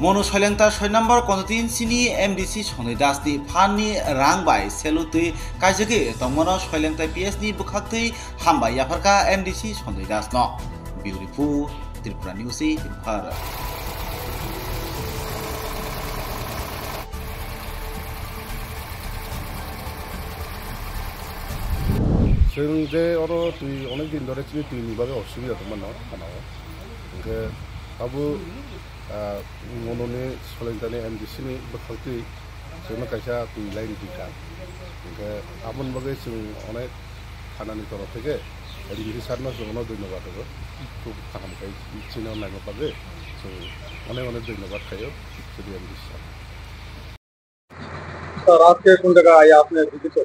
মনো সৈলেংতা 6 নম্বর কনতিন সিনি MDC সनै দাসनि ফাननि रांबाय सेलुतै कायजगे तंमनो सैलेंता PS नि बुखाक्तै हामबाय याफारका एमडिसि सनै दास न बिउरिफु त्रिपुरा निउसि इम्फार जों जे अरो तुई अनेक दिन धरे चिनि तुईनि बागै असुबिदा दंमोन न खानाव ओंखे आबो मन'नि सैलेंतानि एमडिसि नि बुखाक्तै जोंनो कायसा तुई लाइन दिखा ओंखे आबोन बागै जों अनेक खानानि तरफ থেকে एमडिसि सारनो जोंनो धन्यवाद होगो खूब खालामखाय चिनो नायनो बागै जों अनेक अनेक धन्यवाद खायो श्री एमडिसि सर आज के कौन जगह आया आपने विजिट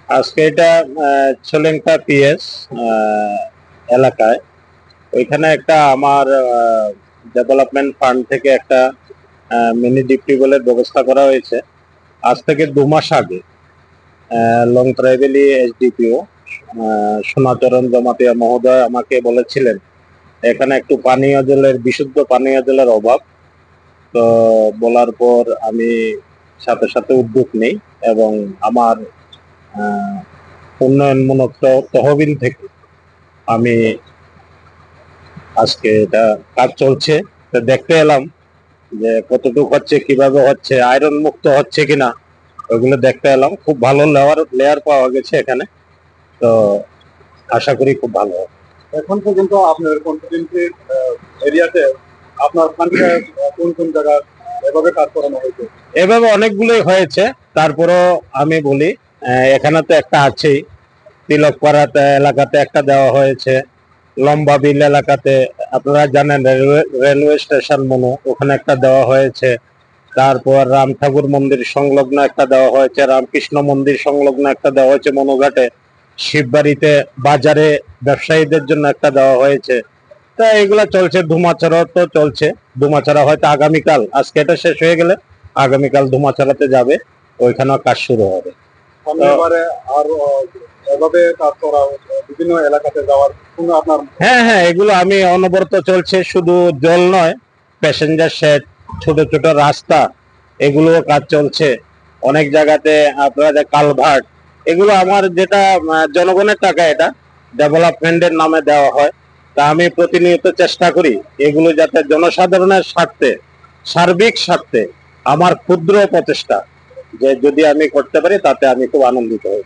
আজকে এটা সৈলেংতা পিএস এলাকায় ওইখানে একটা আমার ডেভেলপমেন্ট ফান্ড থেকে একটা মিনি ডিপ টিউবওয়েলের ব্যবস্থা করা হয়েছে। আজ থেকে 2 মাস আগে লং ট্রাইবেলি এসডিপিও সোনাচরণ জমাতিয়া মহোদয় আমাকে বলেছিলেন এখানে একটু পানীয় জলের বিশুদ্ধ পানীয় জলের অভাব। তো বলার পর আমি সাথে সাথে উদ্যোগ নেই এবং আমার উন্নয়নমূলক তহবিল থেকে আমি আজকে এটা কাজ চলছে তো দেখতে এলাম যে কতটুকু হচ্ছে, কিভাবে হচ্ছে, আয়রন মুক্ত হচ্ছে কিনা ওগুলো দেখতে এলাম। খুব ভালো লেয়ার পাওয়া গেছে এখানে, তো আশা করি খুব ভালো হবে। এখন পর্যন্ত আপনার কনস্টিটিউয়েন্সি এরিয়াতে আপনার ফান্ডে কোন কোন জায়গা এভাবে কাজ করানো হয়েছে? এভাবে অনেকগুলোই হয়েছে, তারপরেও আমি বলি এখানে তো একটা আছেই, তিলকপাড়াতে এলাকাতে একটা দেওয়া হয়েছে, লম্বা বিল এলাকাতে আপনারা জানেন রেলওয়ে স্টেশন মনো ওখানে একটা দেওয়া হয়েছে, তারপর রাম ঠাকুর মন্দির সংলগ্ন একটা দেওয়া হয়েছে, রামকৃষ্ণ মন্দির সংলগ্ন একটা দেওয়া হয়েছে মনোঘাটে, শিববাড়িতে বাজারে ব্যবসায়ীদের জন্য একটা দেওয়া হয়েছে। তা এগুলা চলছে, ধুমাছড়া তো চলছে, ধুমাছড়া হয়তো আগামীকাল, আজকে এটা শেষ হয়ে গেলে আগামীকাল ধুমাছড়াতে যাবে, ওইখানেও কাজ শুরু হবে। হ্যাঁ, এগুলো আমি অনবরত চলছে, শুধু জল নয়, প্যাসেঞ্জার শেড, ছোট ছোট রাস্তা, এগুলো কাজ চলছে। অনেক জায়গাতে আপনারা কালভার্ট, এগুলো আমার যেটা জনগণের টাকা, এটা ডেভেলপমেন্টের নামে দেওয়া হয়। তা আমি প্রতিনিয়ত চেষ্টা করি এগুলো যাতে জনসাধারণের স্বার্থে, সার্বিক স্বার্থে আমার ক্ষুদ্র প্রচেষ্টা যে যদি আমি করতে পারি তাতে আমি খুব আনন্দিত হই।